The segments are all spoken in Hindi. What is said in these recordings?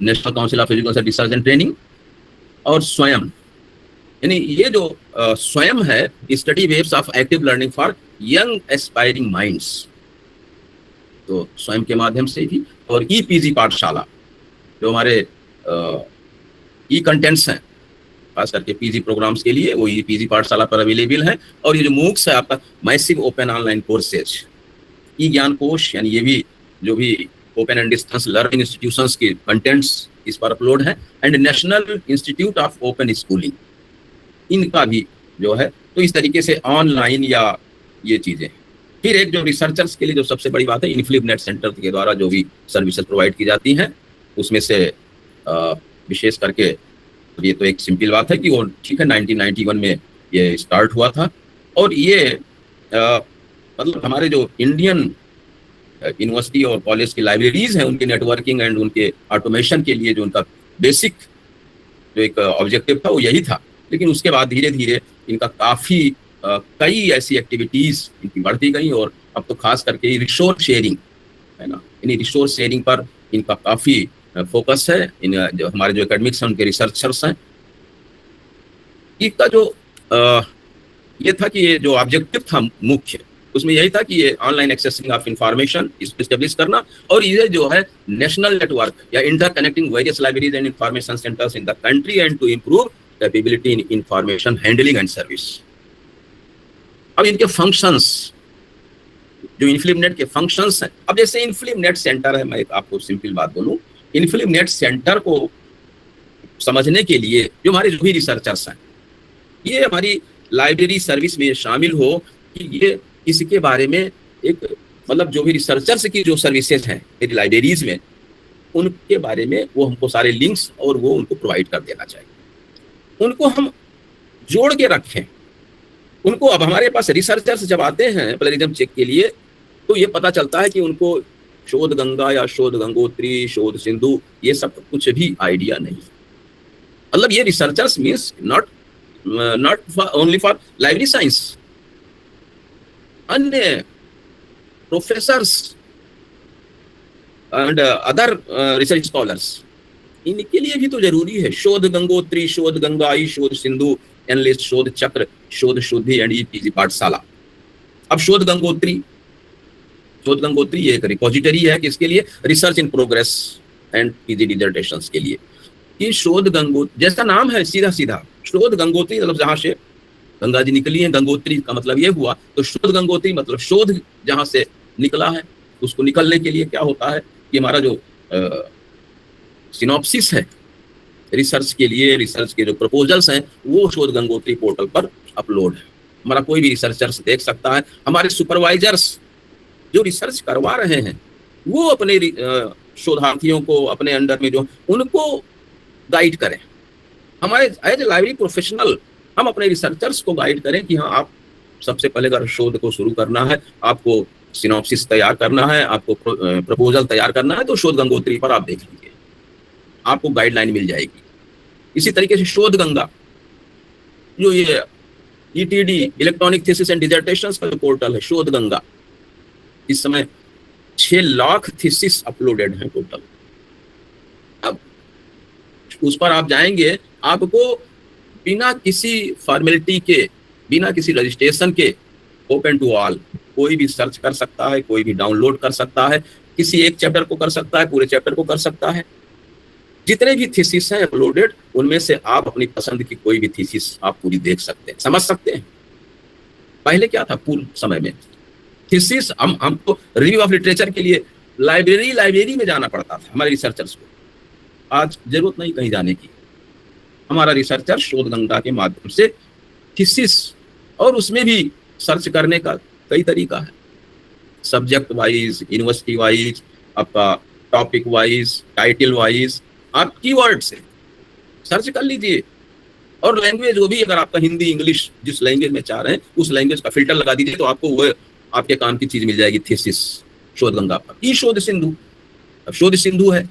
National council of education research and training, और स्वयं, यानी ये जो स्वयं है, study waves of active learning for young aspiring minds, तो स्वयं के माध्यम से भी, और ई पीजी पाठशाला जो हमारे ई कंटेंट्स हैं खास करके पीजी प्रोग्राम्स के लिए, वो ई पीजी पाठशाला पर अवेलेबल है। और ये जो मूक्स है आपका मैसिव ओपन ऑनलाइन कोर्सेज, ई ज्ञान कोश, यानी ये भी जो भी open and distance learning institutions के कंटेंट्स इस पर अपलोड है, and national institute of open schooling, इनका भी जो है। तो इस तरीके से ऑनलाइन या ये चीज़ें। फिर एक जो रिसर्चर्स के लिए जो सबसे बड़ी बात है, इनफ्लिप नेट सेंटर के द्वारा जो भी सर्विसेज प्रोवाइड की जाती हैं, उसमें से विशेष करके ये तो एक सिंपल बात है कि वो ठीक है 1991 में ये स्टार्ट हुआ था, और ये मतलब हमारे जो इंडियन यूनिवर्सिटी और कॉलेज की लाइब्रेरीज हैं, उनके नेटवर्किंग एंड उनके ऑटोमेशन के लिए जो उनका बेसिक जो एक ऑब्जेक्टिव था वो यही था। लेकिन उसके बाद धीरे धीरे इनका काफ़ी कई ऐसी एक्टिविटीज़ इनकी बढ़ती गई, और अब तो खास करके रिसोर्स शेयरिंग है ना, इन रिसोर्स शेयरिंग पर इनका काफ़ी फोकस है। इन जो हमारे जो एकेडमिक्स हैं, उनके रिसर्चर्स हैं, इसका जो ये था कि ये जो ऑब्जेक्टिव था मुख्य, उसमें यही था कि ये online accessing of information establish करना, और ये जो है नेशनल नेटवर्क या inter connecting various libraries and information centres in the country and to improve capability in information handling and service. अब इनके फंक्शंस, जो इनफ्लिप नेट के फंक्शंस हैं, अब जैसे इनफ्लिप नेट सेंटर है, मैं आपको सिंपल बात बोलूं, इनफ्लिप नेट सेंटर को समझने के लिए जो हमारे जो भी रिसर्चर्स हैं, ये हमारी लाइब्रेरी सर्विस में शामिल हो कि ये इसके बारे में एक मतलब जो भी रिसर्चर्स की जो सर्विसेज हैं मेरी लाइब्रेरीज में, उनके बारे में वो हमको सारे लिंक्स और वो उनको प्रोवाइड कर देना चाहिए। उनको हम जोड़ के रखें उनको। अब हमारे पास रिसर्चर्स जब आते हैं प्लेजरिज्म चेक के लिए, तो ये पता चलता है कि उनको शोध गंगा या शोध गंगोत्री, शोध सिंधु, ये सब कुछ भी आइडिया नहीं। मतलब ये researchers means not only for library science, अन्य professors and other research scholars, इनके लिए भी तो जरूरी है। शोध गंगोत्री, शोध गंगाई, शोध सिंधु, एनलिस्ट, शोध चक्र, शोध शुद्धि एंड ई पीजी पाठशाला। अब शोध गंगोत्री ये एक रिपोजिटरी है किसके लिए? Research in progress and PG dissertations के लिए। कि शोध गंगोत्री जैसा नाम है, सीधा सीधा शोध गंगोत्री मतलब जहां से गंगा जी निकली है, गंगोत्री का मतलब ये हुआ, तो शोध गंगोत्री मतलब शोध जहां से निकला है, उसको निकलने के लिए क्या होता है कि हमारा जो सिनॉप्सिस है रिसर्च के लिए, रिसर्च के जो प्रपोजल्स हैं, वो शोध गंगोत्री पोर्टल पर अपलोड है। हमारा कोई भी रिसर्चर्स देख सकता है। हमारे सुपरवाइजर्स जो रिसर्च करवा रहे हैं, वो अपने शोधार्थियों को अपने अंडर में जो उनको गाइड करें। हमारे एज ए लाइब्रेरी प्रोफेशनल हम अपने रिसर्चर्स को गाइड करें कि हाँ, आप सबसे पहले अगर शोध को शुरू करना है, आपको सिनॉप्सिस तैयार करना है, आपको प्रपोजल तैयार करना है, तो शोध गंगोत्री पर आप देख लीजिए, आपको गाइडलाइन मिल जाएगी। इसी तरीके से शोध गंगा जो ये ETD इलेक्ट्रॉनिक थीसिस एंड डिसर्टेशंस का जो पोर्टल है, शोध गंगा, इस समय 6 लाख थीसिस अपलोडेड हैं टोटल। अब उस पर आप जाएंगे, आपको बिना किसी फॉर्मेलिटी के, बिना किसी रजिस्ट्रेशन के, ओपन टू ऑल, कोई भी सर्च कर सकता है, कोई भी डाउनलोड कर सकता है, किसी एक चैप्टर को कर सकता है, पूरे चैप्टर को कर सकता है। जितने भी थीसिस हैं अपलोडेड, उनमें से आप अपनी पसंद की कोई भी थीसिस आप पूरी देख सकते हैं, समझ सकते हैं। पहले क्या था, पूर्व समय में थीसिस हमको रिव्यू ऑफ लिटरेचर के लिए लाइब्रेरी में जाना पड़ता था हमारे रिसर्चर्स को। आज जरूरत नहीं कहीं जाने की, हमारा रिसर्चर शोध गंगा के माध्यम से थीसिस, और उसमें भी सर्च करने का कई तरीका है, सब्जेक्ट वाइज, यूनिवर्सिटी वाइज, आपका टॉपिक वाइज, टाइटल वाइज, आप कीवर्ड से सर्च कर लीजिए। और लैंग्वेज वो भी, अगर आपका हिंदी, इंग्लिश, जिस लैंग्वेज में चाह रहे हैं उस लैंग्वेज का फिल्टर लगा दीजिए, तो आपको वो आपके काम की चीज मिल जाएगी थीसिस शोध गंगा पर। ई शोध सिंधु, अब शोध सिंधु है,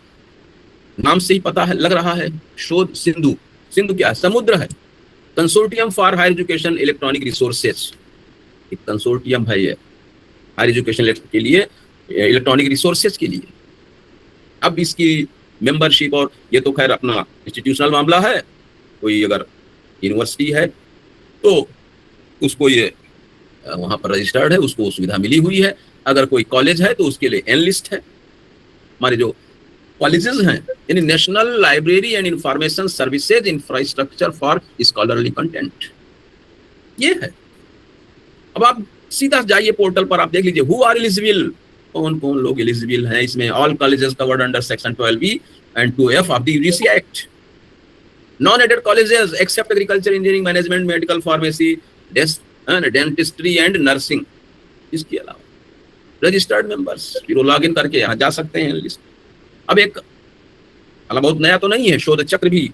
नाम से ही पता है, लग रहा है शोध सिंधु। सिंधु क्या है? समुद्र है। Consortium for higher education electronic resources, एक कंसोर्टियम है ये हायर एजुकेशन के लिए, इलेक्ट्रॉनिक रिसोर्सेज के लिए। अब इसकी मेंबरशिप, और ये तो खैर अपना इंस्टीट्यूशनल मामला है। कोई अगर यूनिवर्सिटी है तो उसको ये वहाँ पर रजिस्टर्ड है, उसको सुविधा मिली हुई है। अगर कोई कॉलेज है तो उसके लिए एनलिस्ट है। हमारे जो कॉलेजेस हैं यानी national library and information services infrastructure for scholarly content, ये है। अब आप सीधा जाइए पोर्टल पर, आप देख लीजिए हु आर एलिजिबल, कौन कौन लोग एलिजिबल हैं इसमें। All colleges covered under section 12B and 2F of the UGC act. Non aided colleges except agriculture, engineering, management, medical, pharmacy, dentistry and nursing. इसके अलावा रजिस्टर्ड मेंबर्स फिर लॉग इन करके यहाँ जा सकते हैं लिस्ट। अब एक बहुत नया तो नहीं है, शोध चक्र भी।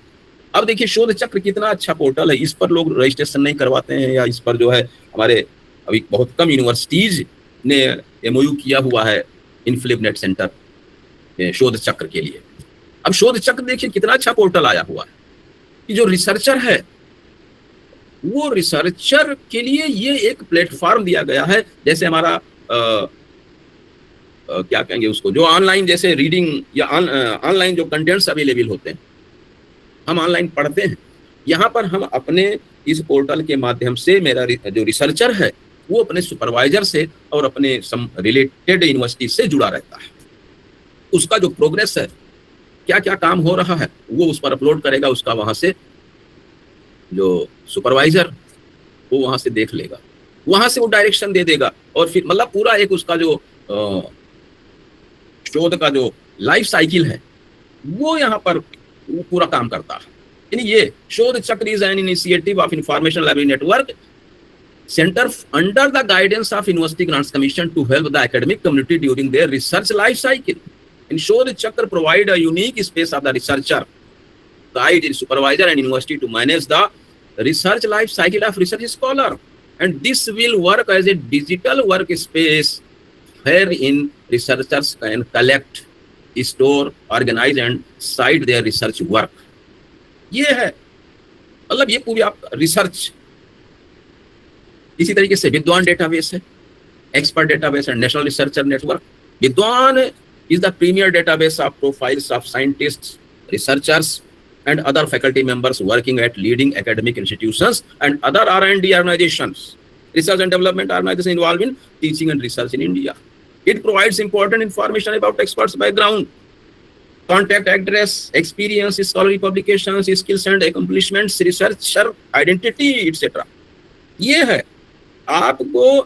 अब देखिए शोध चक्र कितना अच्छा पोर्टल है, इस पर लोग रजिस्ट्रेशन नहीं करवाते हैं, या इस पर जो है हमारे अभी बहुत कम यूनिवर्सिटीज ने MOU किया हुआ है इनफ्लिप नेट सेंटर शोध चक्र के लिए। अब शोध चक्र देखिए कितना अच्छा पोर्टल आया हुआ है कि जो रिसर्चर है वो रिसर्चर के लिए ये एक प्लेटफॉर्म दिया गया है। जैसे हमारा क्या कहेंगे उसको, जो ऑनलाइन जैसे रीडिंग या ऑनलाइन जो कंटेंट्स अवेलेबल होते हैं, हम ऑनलाइन पढ़ते हैं, यहाँ पर हम अपने इस पोर्टल के माध्यम से मेरा जो रिसर्चर है वो अपने सुपरवाइजर से और अपने रिलेटेड यूनिवर्सिटी से जुड़ा रहता है। उसका जो प्रोग्रेस है, क्या क्या काम हो रहा है, वो उस पर अपलोड करेगा। उसका वहाँ से जो सुपरवाइजर वो वहाँ से देख लेगा, वहाँ से वो डायरेक्शन दे देगा, और फिर मतलब पूरा एक उसका जो शोध का जो लाइफ साइकिल है वो यहाँ पर वो पूरा काम करता है। यानी ये Shodhchakra is an initiative of information library network centre under the guidance of university grants commission to help the academic community during their research life cycle. In Shodhchakra provide a unique space of the researcher, guide its supervisor and university to manage the research life cycle of research scholar, and this will work as a digital workspace wherein researchers can collect, store, organize and cite their research work. ये है मतलब ये पूरी आप रिसर्च। इसी तरीके से विद्वान डेटाबेस है, expert database and national researcher network. विद्वान is the premier database of profiles of scientists, researchers and other faculty members working at leading academic institutions and other R&D organizations, research and development organizations involved in teaching and research in India. It provides important information about experts' background, contact address, experience, scholarly publications, skills and accomplishments, researcher identity, etc. ये है, आपको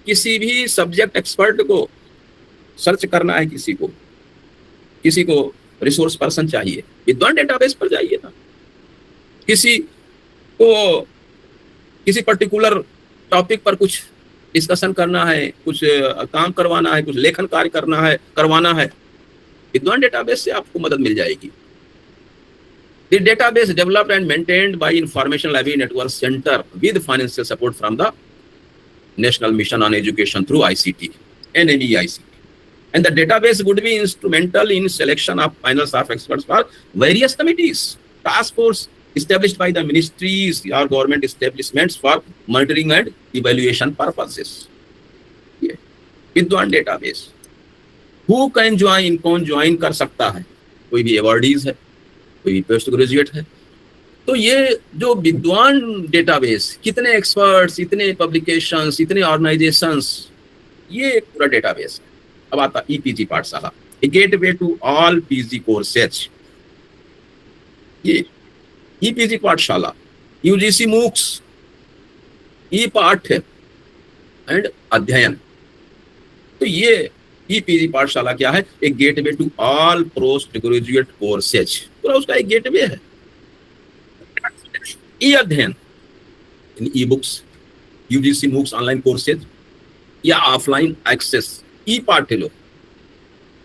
किसी भी सब्जेक्ट एक्सपर्ट को सर्च करना है, किसी को रिसोर्स पर्सन चाहिए, विद्वान डेटाबेस पर जाइए ना। किसी को किसी पर्टिकुलर टॉपिक पर कुछ डिस्कशन करना है, कुछ काम करवाना है, कुछ लेखन कार्य करवाना है, विद्वान डेटाबेस से आपको मदद मिल जाएगी। The database developed and maintained by Information Library Network Center with financial support from the National Mission on Education through ICT, NMEICT. And the database would be instrumental in selection of panels of experts for various committees, task force established by the ministries or government establishments for monitoring and evaluation purposes. Yeah. विद्वान डेटाबेस who can join, कौन ज्वाइन कर सकता है? कोई भी अवॉर्डीज है, कोई पोस्ट ग्रेजुएट है। तो ये जो विद्वान डेटाबेस, कितने एक्सपर्ट्स, इतने पब्लिकेशंस, इतने ऑर्गेनाइजेशंस, ये एक पूरा डेटाबेस है। अब आता EPG Pathshala, a gateway to all PG courses. ये EPG Pathshala, UGC MOOCs, E Pathya and अध्ययन। तो ये EPG पाठशाला क्या है? एक gateway to all post graduate courses, पूरा उसका एक गेटवे है। E Adhyayan, e books, UGC MOOCs online courses या ऑफलाइन एक्सेस, ई पाठ्य लो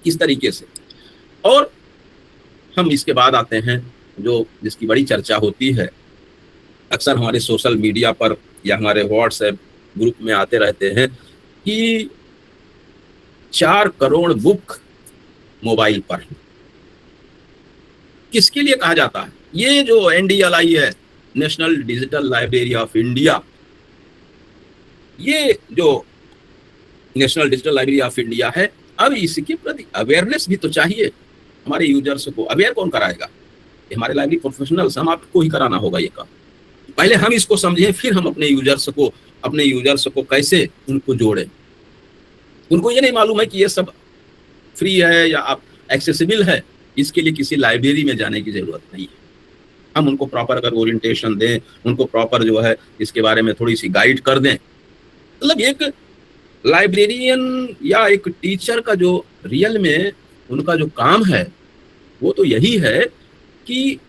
इस तरीके से। और हम इसके बाद आते हैं जो जिसकी बड़ी चर्चा होती है, अक्सर हमारे सोशल मीडिया पर या हमारे व्हाट्सएप ग्रुप में आते रहते हैं कि 4 करोड़ बुक मोबाइल पर। किसके लिए कहा जाता है? ये जो NDLI है, national digital library of India, ये जो national digital library of India है, अब इसके प्रति अवेयरनेस भी तो चाहिए। हमारे यूजर्स को अवेयर कौन कराएगा? ये हमारे लाइब्रेरी प्रोफेशनल्स, हम आपको ही कराना होगा ये काम। पहले हम इसको समझें, फिर हम अपने यूजर्स को कैसे उनको जोड़ें। उनको ये नहीं मालूम है कि ये सब फ्री है या आप एक्सेसिबल है, इसके लिए किसी लाइब्रेरी में जाने की जरूरत नहीं है। हम उनको प्रॉपर अगर ओरिएंटेशन दें, उनको प्रॉपर जो है इसके बारे में थोड़ी सी गाइड कर दें, मतलब एक लाइब्रेरियन या एक टीचर का जो रियल में उनका जो काम है वो तो यही है कि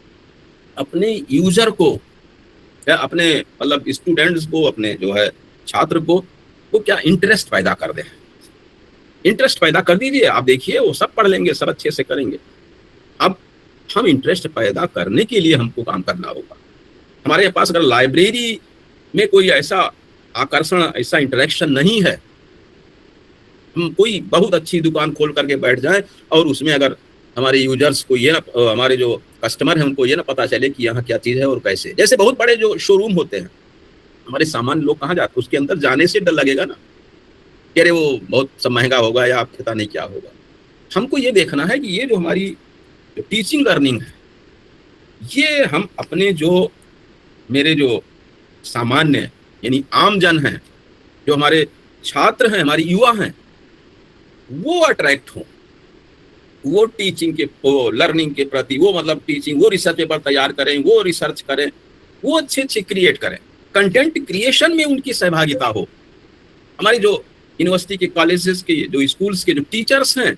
अपने यूजर को या अपने मतलब स्टूडेंट्स को, अपने जो है छात्र को, वो क्या इंटरेस्ट पैदा कर दें। इंटरेस्ट पैदा कर दीजिए, आप देखिए वो सब पढ़ लेंगे, सब अच्छे से करेंगे। अब हम इंटरेस्ट पैदा करने के लिए हमको काम करना होगा। हमारे पास अगर लाइब्रेरी में कोई ऐसा आकर्षण, ऐसा इंटरेक्शन नहीं है, हम कोई बहुत अच्छी दुकान खोल करके बैठ जाएं और उसमें अगर हमारे यूजर्स को ये ना, हमारे जो कस्टमर हैं उनको ये ना पता चले कि यहाँ क्या चीज़ है और कैसे। जैसे बहुत बड़े जो शोरूम होते हैं, हमारे सामान्य लोग कहाँ जाते हैं, उसके अंदर जाने से डर लगेगा ना कि अरे वो बहुत सब महंगा होगा या आप पता नहीं क्या होगा। हमको ये देखना है कि ये जो हमारी जो टीचिंग लर्निंग है, ये हम अपने जो मेरे जो सामान्य यानी आम जन हैं, जो हमारे छात्र हैं, हमारे युवा हैं, वो अट्रैक्ट हों, वो टीचिंग के, वो लर्निंग के प्रति, वो मतलब टीचिंग, वो रिसर्च पेपर तैयार करें, वो रिसर्च करें, वो अच्छे अच्छे क्रिएट करें, कंटेंट क्रिएशन में उनकी सहभागिता हो। हमारी जो यूनिवर्सिटी के, कॉलेजेस के, जो स्कूल्स के जो टीचर्स हैं,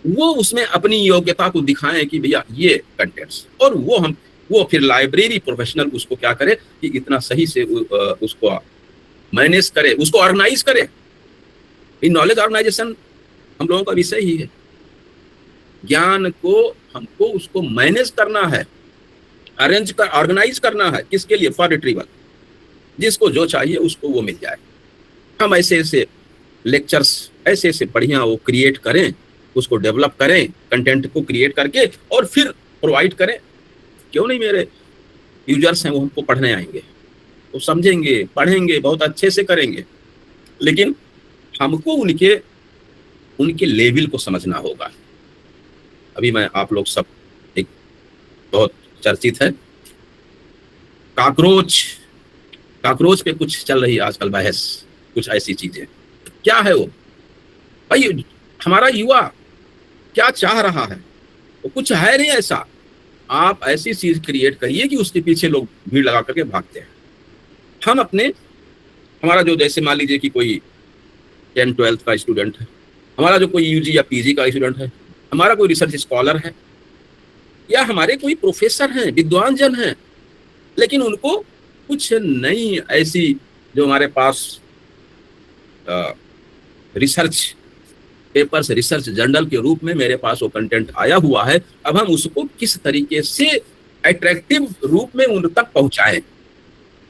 वो उसमें अपनी योग्यता को दिखाएं कि भैया ये कंटेंट्स, और वो फिर लाइब्रेरी प्रोफेशनल उसको क्या करे कि इतना सही से उसको मैनेज करे, उसको ऑर्गेनाइज करे। नॉलेज ऑर्गेनाइजेशन हम लोगों का विषय ही है। ज्ञान को हमको उसको मैनेज करना है, अरेंज कर, ऑर्गेनाइज करना है। किसके लिए? For retrieval. जिसको जो चाहिए उसको वो मिल जाए। हम ऐसे ऐसे लेक्चर्स, ऐसे ऐसे बढ़िया वो क्रिएट करें, उसको डेवलप करें, कंटेंट को क्रिएट करके और फिर प्रोवाइड करें। क्यों नहीं, मेरे यूजर्स हैं वो हमको पढ़ने आएंगे, वो समझेंगे, पढ़ेंगे, बहुत अच्छे से करेंगे। लेकिन हमको उनके लेवल को समझना होगा। अभी मैं आप लोग सब, एक बहुत चर्चित है काकरोच पे कुछ चल रही है आजकल बहस, कुछ ऐसी चीजें। क्या है वो भाई? हमारा युवा क्या चाह रहा है? वो कुछ है नहीं ऐसा। आप ऐसी चीज क्रिएट करिए कि उसके पीछे लोग भीड़ लगा करके भागते हैं। हम हमारा जो, जैसे मान लीजिए कि कोई 10-12 का स्टूडेंट है, हमारा जो कोई यूजी या पीजी का स्टूडेंट है, हमारा कोई रिसर्च स्कॉलर है, या हमारे कोई प्रोफेसर हैं, विद्वान जन हैं, लेकिन उनको कुछ नई ऐसी, जो हमारे पास रिसर्च पेपर्स, रिसर्च जर्नल के रूप में मेरे पास वो कंटेंट आया हुआ है, अब हम उसको किस तरीके से अट्रैक्टिव रूप में उन तक पहुंचाएं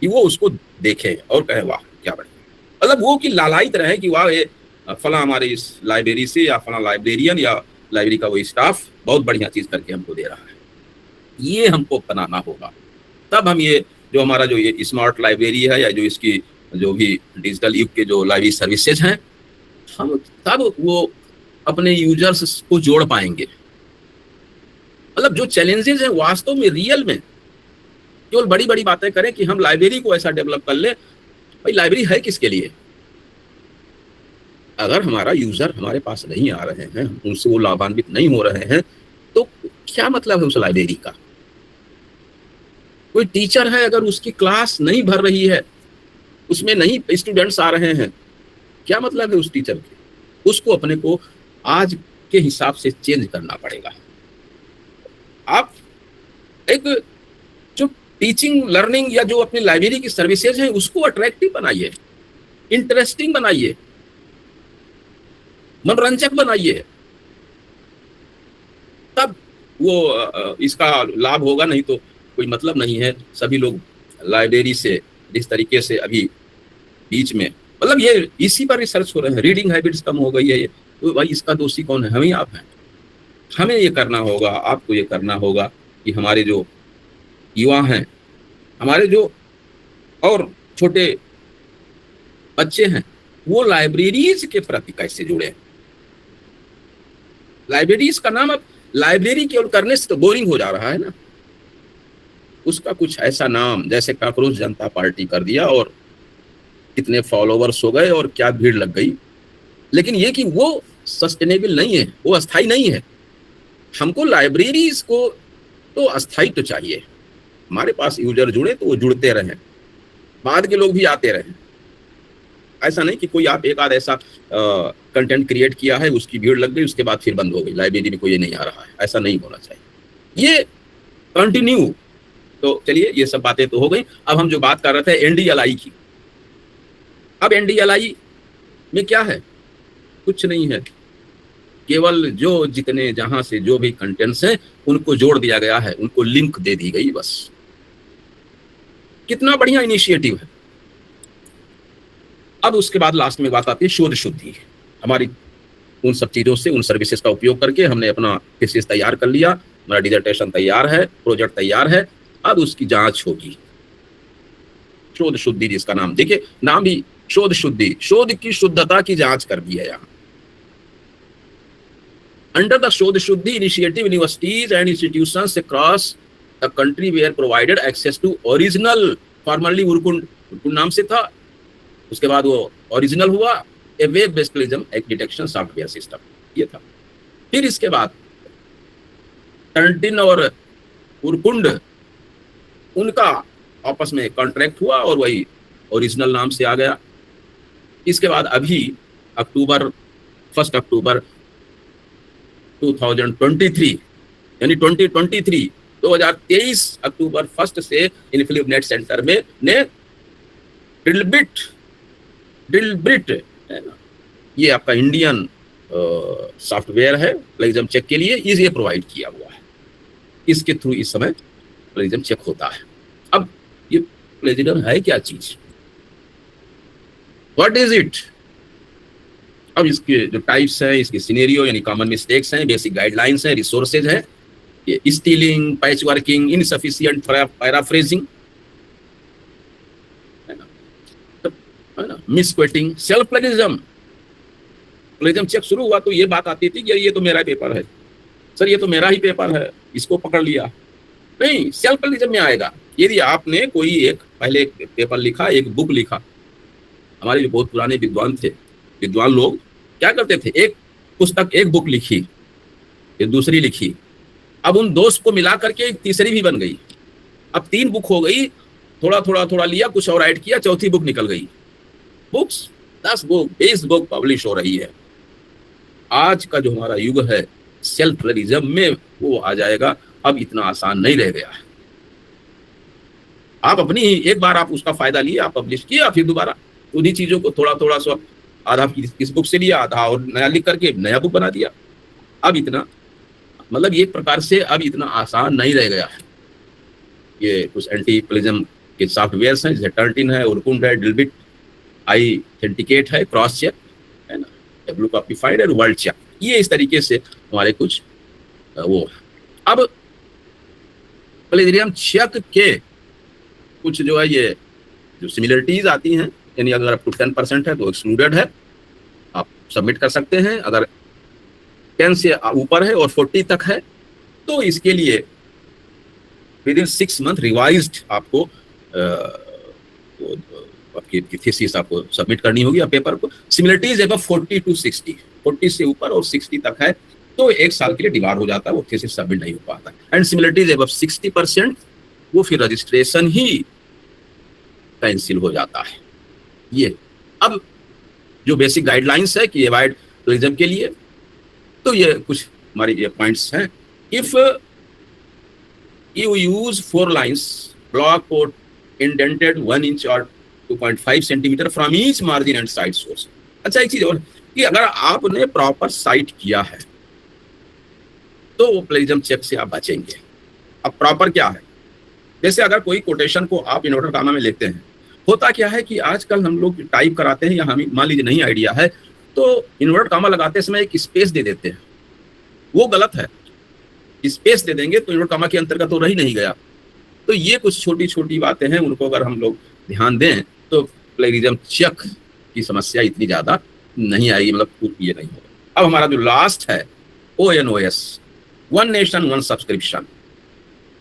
कि वो उसको देखें और कहें वाह क्या बढ़िया। मतलब वो कि लालायित रहे कि वाह ये फला हमारे इस लाइब्रेरी से, या फला लाइब्रेरियन या लाइब्रेरी का वो स्टाफ बहुत बढ़िया चीज करके हमको दे रहा है। ये हमको बनाना होगा। तब हम ये जो हमारा जो ये स्मार्ट लाइब्रेरी है, या जो इसकी जो भी डिजिटल युग के जो लाइब्रेरी सर्विसेज हैं, हम तब वो अपने यूजर्स को जोड़ पाएंगे। मतलब जो चैलेंजेस हैं वास्तव में, रियल में, केवल बड़ी बड़ी बातें करें कि हम लाइब्रेरी को ऐसा डेवलप कर ले। भाई लाइब्रेरी है किसके लिए? अगर हमारा यूजर हमारे पास नहीं आ रहे हैं, उनसे वो लाभान्वित नहीं हो रहे हैं, तो क्या मतलब है उस लाइब्रेरी का? कोई टीचर है, अगर उसकी क्लास नहीं भर रही है, उसमें नहीं स्टूडेंट्स आ रहे हैं, क्या मतलब है उस टीचर के? उसको अपने को आज के हिसाब से चेंज करना पड़ेगा। आप एक जो टीचिंग लर्निंग या जो अपनी लाइब्रेरी की सर्विसेज हैं उसको अट्रैक्टिव बनाइए, इंटरेस्टिंग बनाइए, मनोरंजक बनाइए, तब वो इसका लाभ होगा। नहीं तो कोई मतलब नहीं है। सभी लोग लाइब्रेरी से जिस तरीके से अभी बीच में, मतलब ये इसी पर रिसर्च हो रहे हैं, रीडिंग हैबिट्स कम हो गई है, तो भाई इसका दोषी कौन है? हम ही आप हैं। हमें ये करना होगा, आपको ये करना होगा कि हमारे जो युवा हैं, हमारे जो और छोटे बच्चे हैं, वो लाइब्रेरीज के प्रति कैसे जुड़े। लाइब्रेरीज का नाम अब लाइब्रेरी केवल करने से तो बोरिंग हो जा रहा है ना, उसका कुछ ऐसा नाम जैसे काकरोच जनता पार्टी कर दिया और कितने फॉलोवर्स हो गए और क्या भीड़ लग गई। लेकिन ये कि वो सस्टेनेबल नहीं है, वो अस्थाई नहीं है। हमको लाइब्रेरीज को तो अस्थाई तो चाहिए, हमारे पास यूजर जुड़े तो वो जुड़ते रहें, बाद के लोग भी आते रहें। ऐसा नहीं कि कोई आप एक आध ऐसा कंटेंट क्रिएट किया है, उसकी भीड़ लग गई, उसके बाद फिर बंद हो गई, लाइब्रेरी में कोई नहीं आ रहा है, ऐसा नहीं होना चाहिए, ये कंटिन्यू। तो चलिए ये सब बातें तो हो गई। अब हम जो बात कर रहे थे एनडीएलआई की, अब एनडीएलआई में क्या है, कुछ नहीं है, केवल जो जितने जहां से जो भी कंटेंट्स हैं उनको जोड़ दिया गया है, उनको लिंक दे दी गई बस। कितना बढ़िया इनिशिएटिव है। अब उसके बाद लास्ट में बात आती है शोध शुद्धि। हमारी उन सब चीजों से, उन सर्विसेज का उपयोग करके हमने अपना थीसिस तैयार कर लिया, हमारा डिसर्टेशन तैयार है, प्रोजेक्ट तैयार है, अब उसकी जांच होगी। शोध शुद्धि जिसका नाम, देखिए नाम भी शोध शुद्धि, शोध की शुद्धता की जांच कर दी है यहाँ। Under the शोध शुद्धि initiative, universities and institutions across the country were provided access to original, formerly उर्कुंड नाम से था, उसके बाद वो ओरिजिनल हुआ, ए वेब बेस्ड प्लेजम एक डिटेक्शन सॉफ्टवेयर सिस्टम, ये था। फिर इसके बाद टर्नटिन और उर्कुंड उनका आपस में कॉन्ट्रैक्ट हुआ और वही ओरिजिनल नाम से आ गया। इसके बाद अभी 1 अक्टूबर 2023 यानी 2023 अक्टूबर 1 से इनफिलिप नेट सेंटर में ने ड्रिलबिट है ना, ये आपका इंडियन सॉफ्टवेयर है प्लेजियम चेक के लिए, ये प्रोवाइड किया हुआ है। इसके थ्रू इस समय प्लेजियम चेक होता है। अब ये प्लेजियम है क्या चीज, व्हाट इज इट? अब इसके जो टाइप्स हैं, इसके सिनेरियो यानी कॉमन मिस्टेक्स हैं, बेसिक गाइडलाइंस हैं, रिसोर्सेज हैं, ये stealing, patch working, insufficient paraphrasing है ना, मिसक्वेटिंग, सेल्फ प्लेजियम। प्लेजियम चेक शुरू हुआ तो ये बात आती थी कि ये तो मेरा पेपर है सर, ये तो मेरा ही पेपर है, इसको पकड़ लिया। नहीं, सेल्फ प्लेजियम में आएगा यदि आपने कोई एक पहले एक पेपर लिखा, एक बुक लिखा। हमारे जो बहुत पुराने विद्वान थे, विद्वान लोग क्या करते थे, एक पुस्तक, एक बुक लिखी, फिर दूसरी लिखी, अब उन दो को मिला करके एक तीसरी भी बन गई, अब 3 बुक हो गई, थोड़ा लिया, कुछ और ऐड किया, चौथी बुक निकल गई। बुक्स 10 बुक 20 बुक पब्लिश हो रही है। आज का जो हमारा युग है सेल्फ प्लेजियम में, वो आ जाएगा, अब इतना आसान नहीं रह गया है। आप अपनी एक बार आप उसका फायदा लिए, आप पब्लिश किया, फिर दोबारा उन्हीं चीजों को थोड़ा सा आधा किस बुक से लिया, आधा और नया लिख करके नया बुक बना दिया। अब इतना मतलब एक प्रकार से अब इतना आसान नहीं रह गया है। ये कुछ एंटी प्लेजियम के सॉफ्टवेयर हैं, जैसे टर्नटिन है, उर्कुंड है, ड्रिलबिट, ऑथेंटिकेट है, क्रॉस चेक है ना, डब्ल्यू कॉपीफाइड और वर्ल्ड चेक, ये इस तरीके से हमारे कुछ वो। अब प्लेजियम चेक के कुछ जो है ये जो सिमिलरिटीज आती हैं, यानी अगर अप टू 10% है तो एक्सक्लूडेड है, आप सबमिट कर सकते हैं। अगर 10 से ऊपर है और 40 तक है तो इसके लिए विद इन 6 मंथ रिवाइज्ड आपको आपकी थीसिस आपको सबमिट करनी होगी, आप पेपर को। सिमिलरिटीज अबव 40 to 60, 40 से ऊपर और 60 तक है तो 1 साल के लिए डिबार हो जाता है, वो थीसिस सबमिट नहीं हो पाता। एंड सिमिलरिटीज अबव 60% वो फिर रजिस्ट्रेशन ही कैंसिल हो जाता है। ये अब जो बेसिक गाइडलाइंस है कि अवॉइड प्लेजियम के लिए, तो ये कुछ हमारे ये पॉइंट्स हैं। If you use 4 lines block code indented 1 inch और 2.5 centimetre from each margin and side source. अच्छा एक चीज और कि अगर आपने प्रॉपर साइट किया है तो वो प्लेजियम चेक से आप बचेंगे। अब प्रॉपर क्या है, जैसे अगर कोई कोटेशन को आप इन्वर्टर कामा में लेते हैं, होता क्या है कि आजकल हम लोग टाइप कराते हैं या हमें मान लीजिए नहीं आइडिया है तो इन्वर्टर कामा लगाते समय एक स्पेस दे देते हैं, वो गलत है। स्पेस दे देंगे तो इन्वर्टर कामा के अंतर्गत तो रह ही नहीं गया। तो ये कुछ छोटी छोटी बातें हैं, उनको अगर हम लोग ध्यान दें तो प्लेजियम चेक की समस्या इतनी ज्यादा नहीं आएगी, मतलब ये नहीं होगा। अब हमारा जो लास्ट है ONOS, one nation one subscription,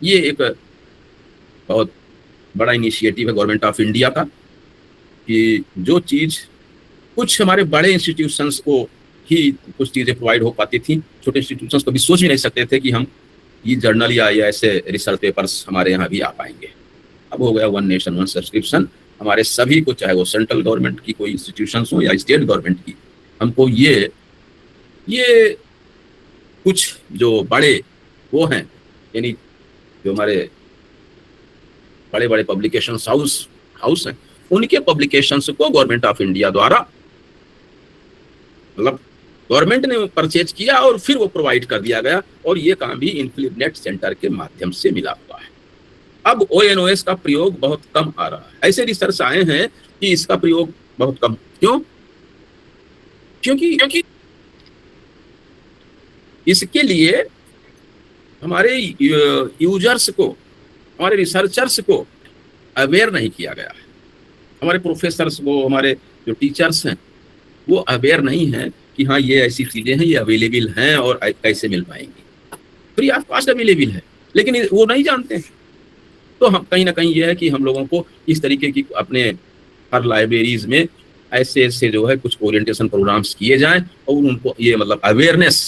ये एक बहुत बड़ा इनिशिएटिव है गवर्नमेंट ऑफ इंडिया का, कि जो चीज़ कुछ हमारे बड़े इंस्टीट्यूशंस को ही कुछ चीज़ें प्रोवाइड हो पाती थी, छोटे इंस्टीट्यूशंस को भी सोच भी नहीं सकते थे कि हम ये जर्नल या ऐसे रिसर्च पेपर्स हमारे यहाँ भी आ पाएंगे। अब हो गया वन नेशन वन सब्सक्रिप्शन, हमारे सभी को, चाहे वो सेंट्रल गवर्नमेंट की कोई इंस्टीट्यूशंस हो या स्टेट गवर्नमेंट की, हमको ये कुछ जो बड़े वो हैं, यानी जो हमारे बड़े बड़े पब्लिकेशन हाउस हैं, उनके पब्लिकेशंस को गवर्नमेंट ऑफ इंडिया द्वारा, मतलब गवर्नमेंट ने परचेज किया और फिर वो प्रोवाइड कर दिया गया, और ये काम भी इन्फिलिनेट सेंटर के माध्यम से मिला हुआ है। अब ONOS का प्रयोग बहुत कम आ रहा है। ऐसे रिसर्च आए हैं कि इसका प्रयोग बहुत कम, क्यों? क्योंकि इसके लिए हमारे यूजर्स को, हमारे रिसर्चर्स को अवेयर नहीं किया गया है। हमारे प्रोफेसर्स को, हमारे जो टीचर्स हैं, वो अवेयर नहीं है कि हाँ ये ऐसी चीज़ें हैं, ये अवेलेबल हैं और कैसे मिल पाएंगी। फ्री ऑफ कॉस्ट अवेलेबल है, लेकिन वो नहीं जानते हैं। तो हम कहीं ना कहीं ये है कि हम लोगों को इस तरीके की अपने हर लाइब्रेरीज में ऐसे जो है कुछ ओरिएंटेशन प्रोग्राम्स किए जाएं और उनको ये मतलब अवेयरनेस